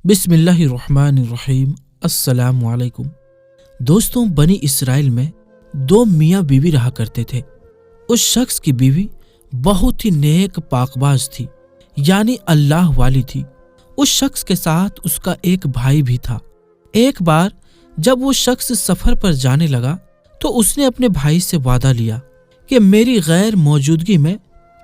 बिस्मिल्लाहिर्रहमानिर्रहीम। अस्सलामु अलैकुम। दोस्तों, बनी इसराइल में दो मियाँ बीवी रहा करते थे। उस शख्स की बीवी बहुत ही नेक पाकबाज थी, यानी अल्लाह वाली थी। उस शख्स के साथ उसका एक भाई भी था। एक बार जब वो शख्स सफर पर जाने लगा तो उसने अपने भाई से वादा लिया कि मेरी गैर मौजूदगी में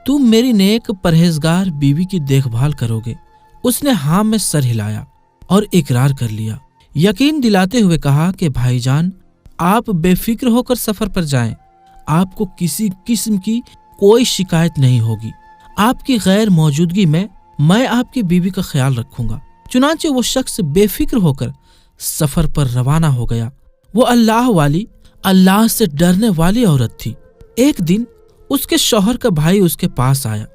तुम मेरी नेक परहेजगार बीवी की देखभाल करोगे। उसने हाँ में सर हिलाया और इकरार कर लिया, यकीन दिलाते हुए कहा कि भाईजान, आप बेफिक्र होकर सफर पर जाएं, आपको किसी किस्म की कोई शिकायत नहीं होगी। आपकी गैर मौजूदगी में मैं आपकी बीवी का ख्याल रखूंगा। चुनांचे वो शख्स बेफिक्र होकर सफर पर रवाना हो गया। वो अल्लाह वाली, अल्लाह से डरने वाली औरत थी। एक दिन उसके शौहर का भाई उसके पास आया।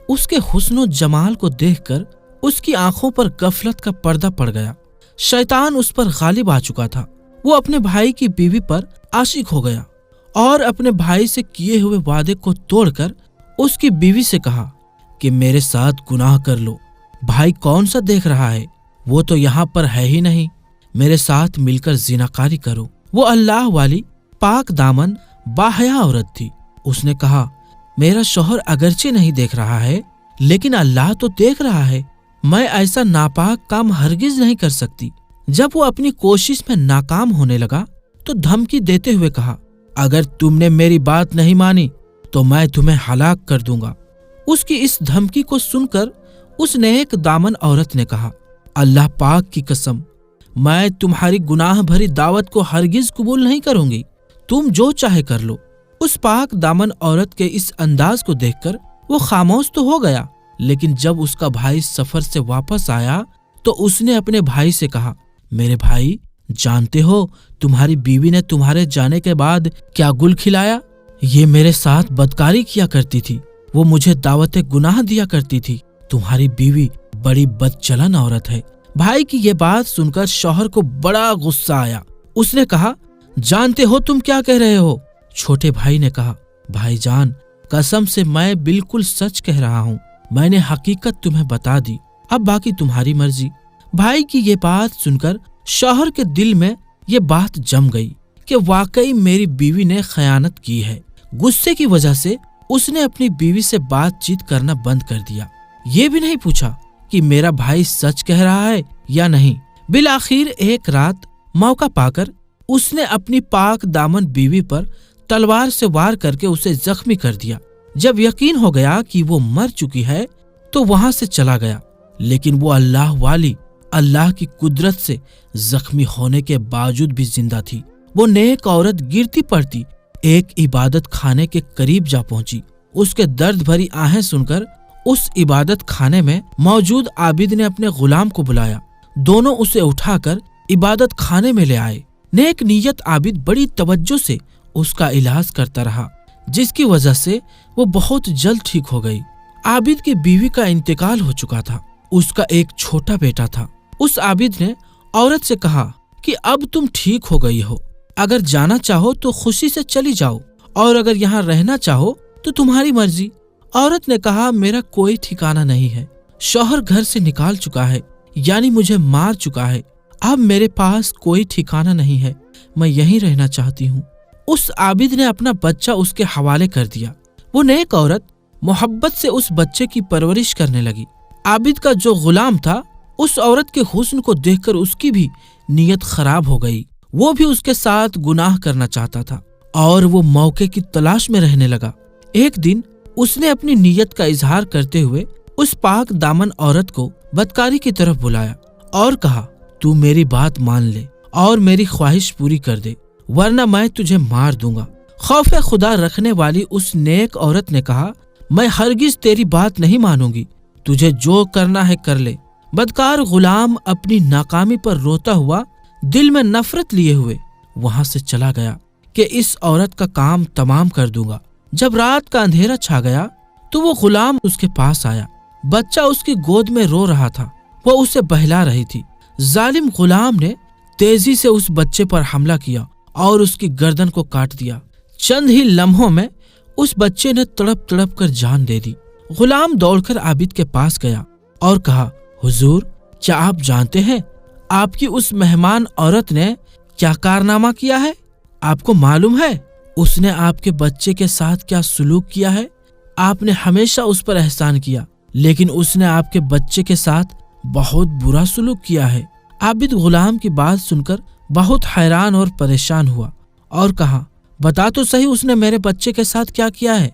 उसके हुस्न जमाल को देखकर उसकी आंखों पर गफलत का पर्दा पड़ गया। शैतान उस पर गालिब आ चुका था। वो अपने भाई की बीवी पर आशिक हो गया और अपने भाई से किए हुए वादे को तोड़कर उसकी बीवी से कहा कि मेरे साथ गुनाह कर लो। भाई कौन सा देख रहा है, वो तो यहाँ पर है ही नहीं, मेरे साथ मिलकर जिनाकारी करो। वो अल्लाह वाली पाक दामन बाहया औरत थी। उसने कहा, मेरा शौहर अगरचे नहीं देख रहा है, लेकिन अल्लाह तो देख रहा है। मैं ऐसा नापाक काम हरगिज नहीं कर सकती। जब वो अपनी कोशिश में नाकाम होने लगा तो धमकी देते हुए कहा, अगर तुमने मेरी बात नहीं मानी तो मैं तुम्हें हलाक कर दूंगा। उसकी इस धमकी को सुनकर उस नेक दामन औरत ने कहा, अल्लाह पाक की कसम, मैं तुम्हारी गुनाह भरी दावत को हरगिज कबूल नहीं करूंगी। तुम जो चाहे कर लो। उस पाक दामन औरत के इस अंदाज को देखकर वो खामोश तो हो गया, लेकिन जब उसका भाई सफर से वापस आया तो उसने अपने भाई से कहा, मेरे भाई, जानते हो तुम्हारी बीवी ने तुम्हारे जाने के बाद क्या गुल खिलाया? ये मेरे साथ बदकारी किया करती थी, वो मुझे दावत गुनाह दिया करती थी। तुम्हारी बीवी बड़ी बदचलन औरत है। भाई की ये बात सुनकर शौहर को बड़ा गुस्सा आया। उसने कहा, जानते हो तुम क्या कह रहे हो? छोटे भाई ने कहा, भाईजान, कसम से मैं बिल्कुल सच कह रहा हूँ। मैंने हकीकत तुम्हें बता दी, अब बाकी तुम्हारी मर्जी। भाई की ये बात सुनकर शौहर के दिल में ये बात जम गई कि वाकई मेरी बीवी ने खयानत की है। गुस्से की वजह से उसने अपनी बीवी से बातचीत करना बंद कर दिया। ये भी नहीं पूछा कि मेरा भाई सच कह रहा है या नहीं। बिल आखिर एक रात मौका पाकर उसने अपनी पाक दामन बीवी पर तलवार से वार करके उसे जख्मी कर दिया। जब यकीन हो गया कि वो मर चुकी है तो वहां से चला गया, लेकिन वो अल्लाह वाली, अल्लाह की कुदरत से जख्मी होने के बावजूद भी जिंदा थी। वो नेक औरत गिरती पड़ती एक इबादत खाने के करीब जा पहुंची। उसके दर्द भरी आहें सुनकर उस इबादत खाने में मौजूद आबिद ने अपने गुलाम को बुलाया। दोनों उसे उठाकर इबादत खाने में ले आए। नेक नीयत आबिद बड़ी तवज्जो से उसका इलाज करता रहा, जिसकी वजह से वो बहुत जल्द ठीक हो गई। आबिद की बीवी का इंतकाल हो चुका था। उसका एक छोटा बेटा था। उस आबिद ने औरत से कहा कि अब तुम ठीक हो गई हो, अगर जाना चाहो तो खुशी से चली जाओ, और अगर यहाँ रहना चाहो तो तुम्हारी मर्जी। औरत ने कहा, मेरा कोई ठिकाना नहीं है। शौहर घर से निकाल चुका है, यानी मुझे मार चुका है। अब मेरे पास कोई ठिकाना नहीं है, मैं यहीं रहना चाहती हूँ। उस आबिद ने अपना बच्चा उसके हवाले कर दिया। वो नेक औरत मोहब्बत से उस बच्चे की परवरिश करने लगी। आबिद का जो गुलाम था, उस औरत के हुस्न को देखकर उसकी भी नीयत खराब हो गई। वो भी उसके साथ गुनाह करना चाहता था और वो मौके की तलाश में रहने लगा। एक दिन उसने अपनी नीयत का इजहार करते हुए उस पाक दामन औरत को बदकारी की तरफ बुलाया और कहा, तू मेरी बात मान ले और मेरी ख्वाहिश पूरी कर दे, वरना मैं तुझे मार दूंगा। खौफे खुदा रखने वाली उस नेक औरत ने कहा, मैं हरगिज तेरी बात नहीं मानूंगी, तुझे जो करना है कर ले। बदकार गुलाम अपनी नाकामी पर रोता हुआ, दिल में नफरत लिए हुए वहां से चला गया कि इस औरत का काम तमाम कर दूंगा। जब रात का अंधेरा छा गया तो वो गुलाम उसके पास आया। बच्चा उसकी गोद में रो रहा था। वो उसे बहला रही थी। जालिम गुलाम ने तेजी से उस बच्चे पर हमला किया और उसकी गर्दन को काट दिया। चंद ही लम्हों में उस बच्चे ने तड़प तड़प कर जान दे दी। गुलाम दौड़कर आबिद के पास गया और कहा, हुजूर, کیا آپ جانتے ہیں آپ کی اس مہمان عورت نے کیا کارنامہ کیا ہے؟ آپ کو معلوم ہے اس نے آپ کے بچے کے ساتھ کیا سلوک کیا ہے؟ آپ نے ہمیشہ اس پر احسان کیا، لیکن اس نے آپ کے بچے کے ساتھ بہت برا سلوک کیا ہے۔ عابد غلام کی بات سن کر بہت حیران اور پریشان ہوا اور کہا، بتا تو صحیح اس نے میرے بچے کے ساتھ کیا کیا ہے؟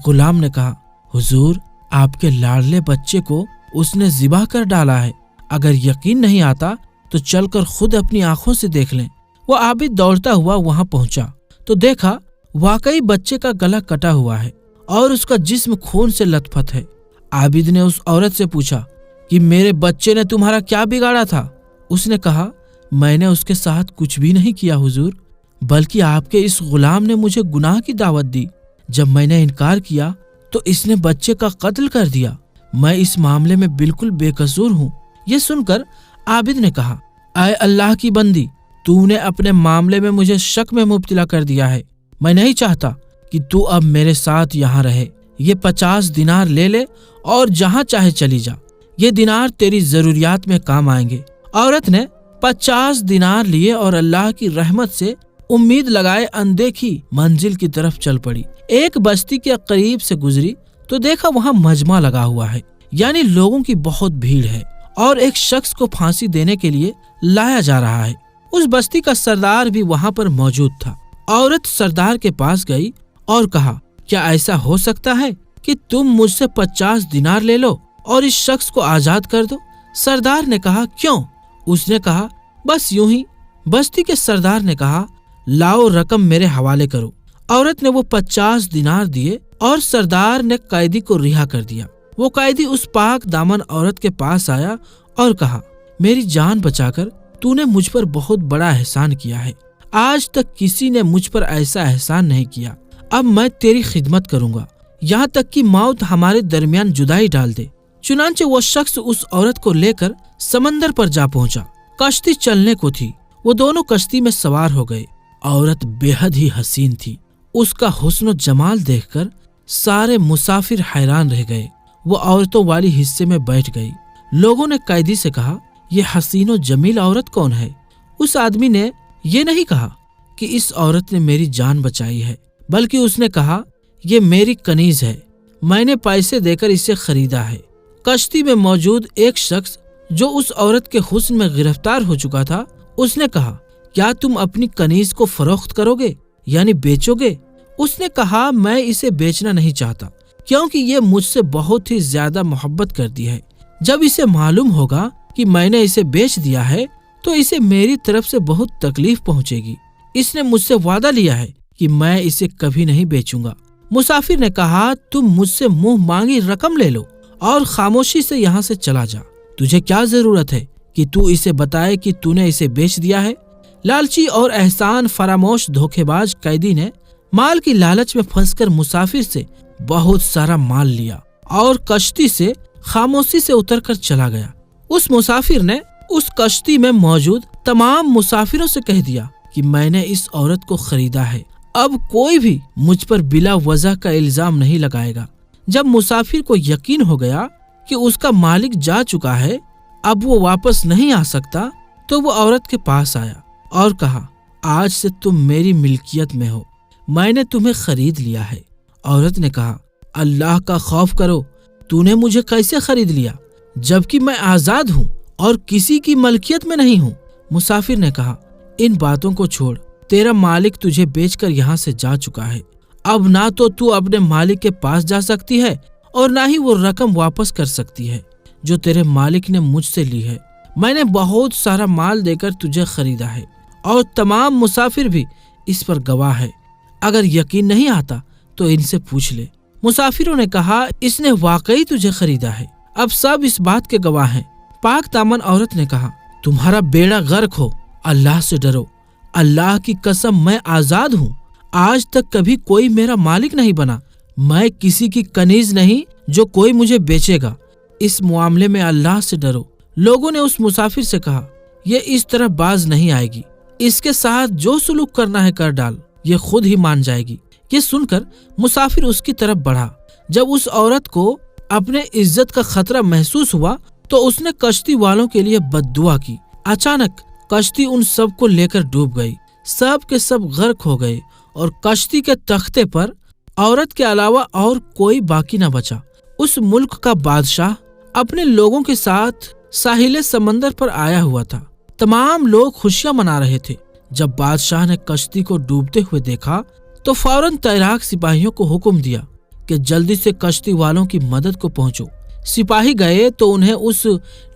غلام نے کہا، حضور آپ کے لاڈلے بچے کو اس نے ذبح کر ڈالا ہے، اگر یقین نہیں آتا تو چل کر خود اپنی آنکھوں سے دیکھ لیں۔ وہ عابد دوڑتا ہوا وہاں پہنچا تو دیکھا واقعی بچے کا گلا کٹا ہوا ہے اور اس کا جسم خون سے لت پت ہے۔ عابد نے اس عورت سے پوچھا کہ میرے بچے نے تمہارا کیا بگاڑا تھا؟ اس نے کہا، میں نے اس کے ساتھ کچھ بھی نہیں کیا حضور، بلکہ آپ کے اس غلام نے مجھے گناہ کی دعوت دی۔ جب میں نے انکار کیا تو اس نے بچے کا قتل کر دیا۔ میں اس معاملے میں بالکل بے قصور ہوں۔ یہ سن کر عابد نے کہا، اے اللہ کی بندی، تو نے اپنے معاملے میں مجھے شک میں مبتلا کر دیا ہے۔ میں نہیں چاہتا کہ تو اب میرے ساتھ یہاں رہے۔ یہ 50 دینار لے لے اور جہاں چاہے چلی جا، یہ دینار تیری ضروریات میں کام آئیں گے۔ عورت نے 50 دینار لیے اور اللہ کی رحمت سے امید لگائے اندیکھی منزل کی طرف چل پڑی۔ ایک بستی کے قریب سے گزری تو دیکھا وہاں مجمع لگا ہوا ہے، یعنی لوگوں کی بہت بھیڑ ہے اور ایک شخص کو پھانسی دینے کے لیے لایا جا رہا ہے۔ اس بستی کا سردار بھی وہاں پر موجود تھا۔ عورت سردار کے پاس گئی اور کہا، کیا ایسا ہو سکتا ہے کہ تم مجھ سے 50 دینار لے لو اور اس شخص کو آزاد کر دو؟ سردار نے کہا، کیوں؟ اس نے کہا، بس یوں ہی۔ بستی کے سردار نے کہا، لاؤ رقم میرے حوالے کرو۔ عورت نے وہ 50 دینار دیے اور سردار نے قیدی کو رہا کر دیا۔ وہ قیدی اس پاک دامن عورت کے پاس آیا اور کہا، میری جان بچا کر تو نے مجھ پر بہت بڑا احسان کیا ہے۔ آج تک کسی نے مجھ پر ایسا احسان نہیں کیا۔ اب میں تیری خدمت کروں گا یہاں تک کہ موت ہمارے درمیان جدائی ڈال دے۔ چنانچہ وہ شخص اس عورت کو لے کر سمندر پر جا پہنچا۔ کشتی چلنے کو تھی، وہ دونوں کشتی میں سوار ہو گئے۔ عورت بے حد ہی حسین تھی۔ اس کا حسن و جمال دیکھ کر سارے مسافر حیران رہ گئے۔ وہ عورتوں والی حصے میں بیٹھ گئی۔ لوگوں نے قیدی سے کہا، یہ حسین و جمیل عورت کون ہے؟ اس آدمی نے یہ نہیں کہا کہ اس عورت نے میری جان بچائی ہے، بلکہ اس نے کہا، یہ میری کنیز ہے، میں نے پیسے دے کر اسے خریدا ہے۔ کشتی میں موجود ایک شخص جو اس عورت کے حسن میں گرفتار ہو چکا تھا، اس نے کہا، کیا تم اپنی کنیز کو فروخت کرو گے، یعنی بیچو گے؟ اس نے کہا، میں اسے بیچنا نہیں چاہتا، کیونکہ یہ مجھ سے بہت ہی زیادہ محبت کرتی ہے۔ جب اسے معلوم ہوگا کہ میں نے اسے بیچ دیا ہے تو اسے میری طرف سے بہت تکلیف پہنچے گی۔ اس نے مجھ سے وعدہ لیا ہے کہ میں اسے کبھی نہیں بیچوں گا۔ مسافر نے کہا، تم مجھ سے منہ مانگی رقم لے لو اور خاموشی سے یہاں سے چلا جا۔ تجھے کیا ضرورت ہے کہ تو اسے بتائے کہ تو نے اسے بیچ دیا ہے؟ لالچی اور احسان فراموش دھوکے باز قیدی نے مال کی لالچ میں پھنس کر مسافر سے بہت سارا مال لیا اور کشتی سے خاموشی سے اتر کر چلا گیا۔ اس مسافر نے اس کشتی میں موجود تمام مسافروں سے کہہ دیا کہ میں نے اس عورت کو خریدا ہے، اب کوئی بھی مجھ پر بلا وجہ کا الزام نہیں لگائے گا۔ جب مسافر کو یقین ہو گیا کہ اس کا مالک جا چکا ہے، اب وہ واپس نہیں آ سکتا، تو وہ عورت کے پاس آیا اور کہا، آج سے تم میری ملکیت میں ہو، میں نے تمہیں خرید لیا ہے۔ عورت نے کہا، اللہ کا خوف کرو، تو نے مجھے کیسے خرید لیا جبکہ میں آزاد ہوں اور کسی کی ملکیت میں نہیں ہوں؟ مسافر نے کہا، ان باتوں کو چھوڑ، تیرا مالک تجھے بیچ کر یہاں سے جا چکا ہے، اب نہ تو اپنے مالک کے پاس جا سکتی ہے اور نہ ہی وہ رقم واپس کر سکتی ہے جو تیرے مالک نے مجھ سے لی ہے۔ میں نے بہت سارا مال دے کر تجھے خریدا ہے اور تمام مسافر بھی اس پر گواہ ہے۔ اگر یقین نہیں آتا تو ان سے پوچھ لے۔ مسافروں نے کہا، اس نے واقعی تجھے خریدا ہے، اب سب اس بات کے گواہ ہیں۔ پاک دامن عورت نے کہا، تمہارا بیڑا غرق ہو، اللہ سے ڈرو، اللہ کی قسم میں آزاد ہوں، آج تک کبھی کوئی میرا مالک نہیں بنا، میں کسی کی کنیز نہیں جو کوئی مجھے بیچے گا، اس معاملے میں اللہ سے ڈرو۔ لوگوں نے اس مسافر سے کہا، یہ اس طرح باز نہیں آئے گی، اس کے ساتھ جو سلوک کرنا ہے کر ڈال، یہ خود ہی مان جائے گی۔ یہ سن کر مسافر اس کی طرف بڑھا۔ جب اس عورت کو اپنے عزت کا خطرہ محسوس ہوا तो उसने कश्ती वालों के लिए बद्दुआ की। अचानक कश्ती उन सब को लेकर डूब गई। सब के सब गर्क हो गए और कश्ती के तख्ते पर औरत के अलावा और कोई बाकी न बचा। उस मुल्क का बादशाह अपने लोगों के साथ साहिले समंदर पर आया हुआ था। तमाम लोग खुशियां मना रहे थे। जब बादशाह ने कश्ती को डूबते हुए देखा तो फौरन तैराक सिपाहियों को हुक्म दिया कि जल्दी से कश्ती वालों की मदद को पहुंचो। सिपाही गए तो उन्हें उस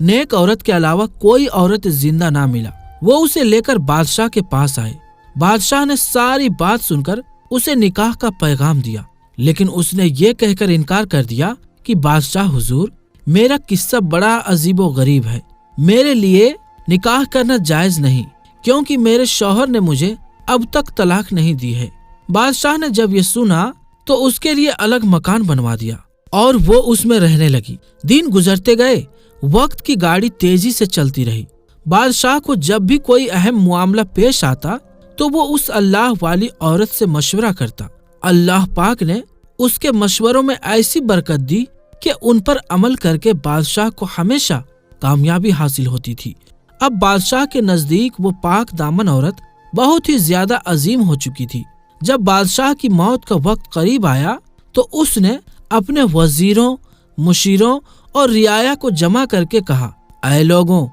नेक औरत के अलावा कोई औरत जिंदा ना मिला। वो उसे लेकर बादशाह के पास आए। बादशाह ने सारी बात सुनकर उसे निकाह का पैगाम दिया, लेकिन उसने ये कहकर इनकार कर दिया कि बादशाह हुजूर, मेरा किस्सा बड़ा अजीबो गरीब है। मेरे लिए निकाह करना जायज नहीं, क्योंकि मेरे शौहर ने मुझे अब तक तलाक नहीं दी है। बादशाह ने जब ये सुना तो उसके लिए अलग मकान बनवा दिया और वो उसमें रहने लगी। दिन गुजरते गए, वक्त की गाड़ी तेजी से चलती रही। बादशाह को जब भी कोई अहम मामला पेश आता तो वो उस अल्लाह वाली औरत से मशवरा करता। अल्लाह पाक ने उसके मशवरों में ऐसी बरकत दी कि उन पर अमल करके बादशाह को हमेशा कामयाबी हासिल होती थी। अब बादशाह के नजदीक वो पाक दामन औरत बहुत ही ज्यादा अजीम हो चुकी थी। जब बादशाह की मौत का वक्त करीब आया तो उसने अपने वजीरों, मुशीरों और रियाया को जमा करके कहा, ऐ लोगों,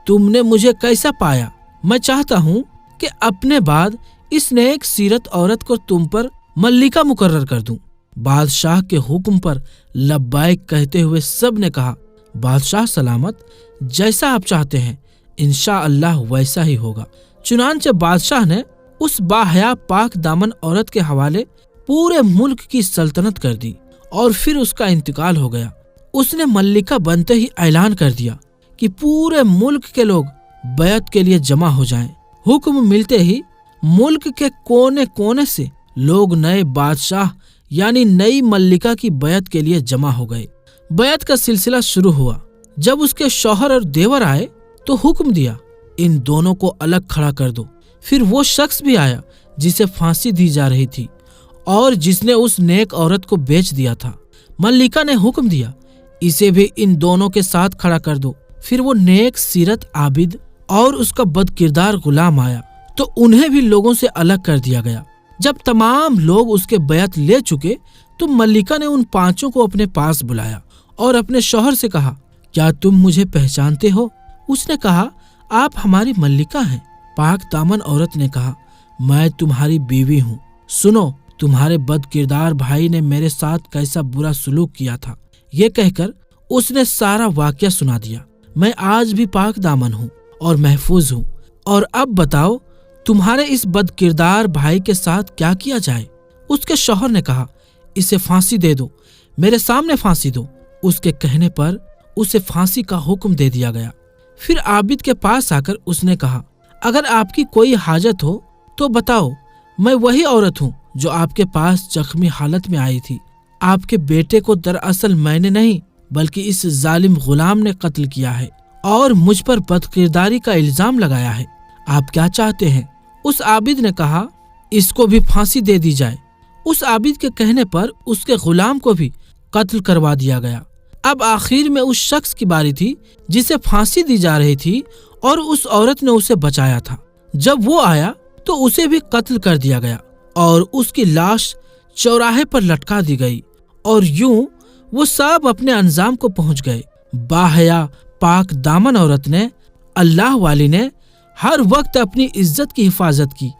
तुमने मुझे कैसा पाया? मैं चाहता हूँ कि अपने बाद इस नेक सीरत औरत को तुम पर मल्लिका मुकर्रर कर दूं। बादशाह के हुक्म पर लब्बाइक कहते हुए सब ने कहा, बादशाह सलामत, जैसा आप चाहते हैं इंशाअल्लाह वैसा ही होगा। चुनांचे बादशाह ने उस बाहया पाक दामन औरत के हवाले पूरे मुल्क की सल्तनत कर दी और फिर उसका इंतकाल हो गया। उसने मल्लिका बनते ही ऐलान कर दिया कि पूरे मुल्क के लोग बैत के लिए जमा हो जाएं। हुक्म मिलते ही मुल्क के कोने कोने से लोग नए बादशाह यानी नई मल्लिका की बैत के लिए जमा हो गए। बैत का सिलसिला शुरू हुआ। जब उसके शौहर और देवर आए तो हुक्म दिया, इन दोनों को अलग खड़ा कर दो। फिर वो शख्स भी आया जिसे फांसी दी जा रही थी और जिसने उस नेक औरत को बेच दिया था। मल्लिका ने हुक्म दिया, इसे भी इन दोनों के साथ खड़ा कर दो। फिर वो नेक सीरत आबिद और उसका बदकिरदार गुलाम आया तो उन्हें भी लोगों से अलग कर दिया गया। जब तमाम लोग उसके बैत ले चुके तो मल्लिका ने उन पांचों को अपने पास बुलाया और अपने शौहर से कहा, क्या तुम मुझे पहचानते हो? उसने कहा, आप हमारी मल्लिका हैं। पाक दामन औरत ने कहा, मैं तुम्हारी बीवी हूँ। सुनो, तुम्हारे बदकिरदार भाई ने मेरे साथ कैसा बुरा सुलूक किया था। ये कहकर उसने सारा वाकया सुना दिया। मैं आज भी पाक दामन हूँ और महफूज हूँ। और अब बताओ, तुम्हारे इस बदकिरदार भाई के साथ क्या किया जाए? उसके शौहर ने कहा, इसे फांसी दे दो, मेरे सामने फांसी दो। उसके कहने पर उसे फांसी का हुक्म दे दिया गया। फिर आबिद के पास आकर उसने कहा, अगर आपकी कोई हाजत हो तो बताओ, मैं वही औरत हूँ जो आपके पास जख्मी हालत में आई थी। आपके बेटे को दरअसल मैंने नहीं बल्कि इस जालिम गुलाम ने कत्ल किया है और मुझ पर बदकिरदारी का इल्जाम लगाया है। आप क्या चाहते हैं? उस आबिद ने कहा, इसको भी फांसी दे दी जाए। उस आबिद के कहने पर उसके गुलाम को भी कत्ल करवा दिया गया। अब आखिर में उस शख्स की बारी थी जिसे फांसी दी जा रही थी और उस औरत ने उसे बचाया था। जब वो आया तो उसे भी कत्ल कर दिया गया और उसकी लाश चौराहे पर लटका दी गई और यूं वो सब अपने अंजाम को पहुंच गए। बाहया पाक दामन औरत ने, अल्लाह वाली ने हर वक्त अपनी इज्जत की हिफाजत की,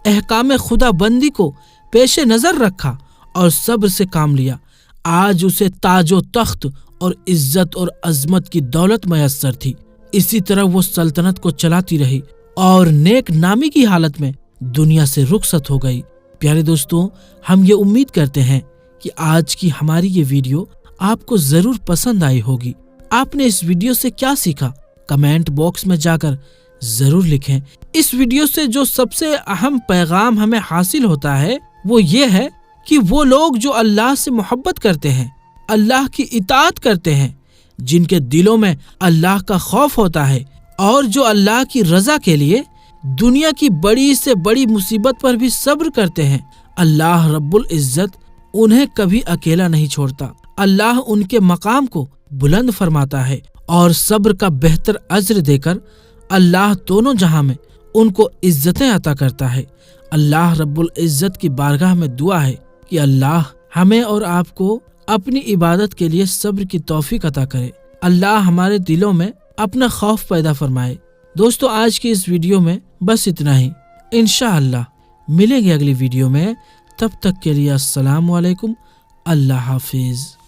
अहकाम खुदा बंदी को पेशे नजर रखा और सब्र से काम लिया। आज उसे ताजो तख्त और इज्जत और अजमत की दौलत मयस्सर थी। इसी तरह वो सल्तनत को चलाती रही और नेक नामी की हालत में दुनिया से रुखसत हो गई। प्यारे दोस्तों, हम ये उम्मीद करते हैं कि आज की हमारी ये वीडियो आपको जरूर पसंद आई होगी। आपने इस वीडियो से क्या सीखा? कमेंट बॉक्स में जाकर जरूर लिखें। इस वीडियो से जो सबसे अहम पैगाम हमें हासिल होता है वो ये है कि वो लोग जो अल्लाह से मोहब्बत करते हैं, अल्लाह की इताअत करते हैं, जिनके दिलों में अल्लाह का खौफ होता है और जो अल्लाह की रजा के लिए दुनिया की बड़ी से बड़ी मुसीबत पर भी सब्र करते हैं, अल्लाह रब्बुल इज्जत उन्हें कभी अकेला नहीं छोड़ता। अल्लाह उनके मकाम को बुलंद फरमाता है اور صبر کا بہتر اجر دے کر اللہ دونوں جہاں میں ان کو عزتیں عطا کرتا ہے۔ اللہ رب العزت کی بارگاہ میں دعا ہے کہ اللہ ہمیں اور آپ کو اپنی عبادت کے لیے صبر کی توفیق عطا کرے۔ اللہ ہمارے دلوں میں اپنا خوف پیدا فرمائے۔ دوستو، آج کی اس ویڈیو میں بس اتنا ہی۔ انشاءاللہ ملیں گے اگلی ویڈیو میں، تب تک کے لیے السلام علیکم، اللہ حافظ۔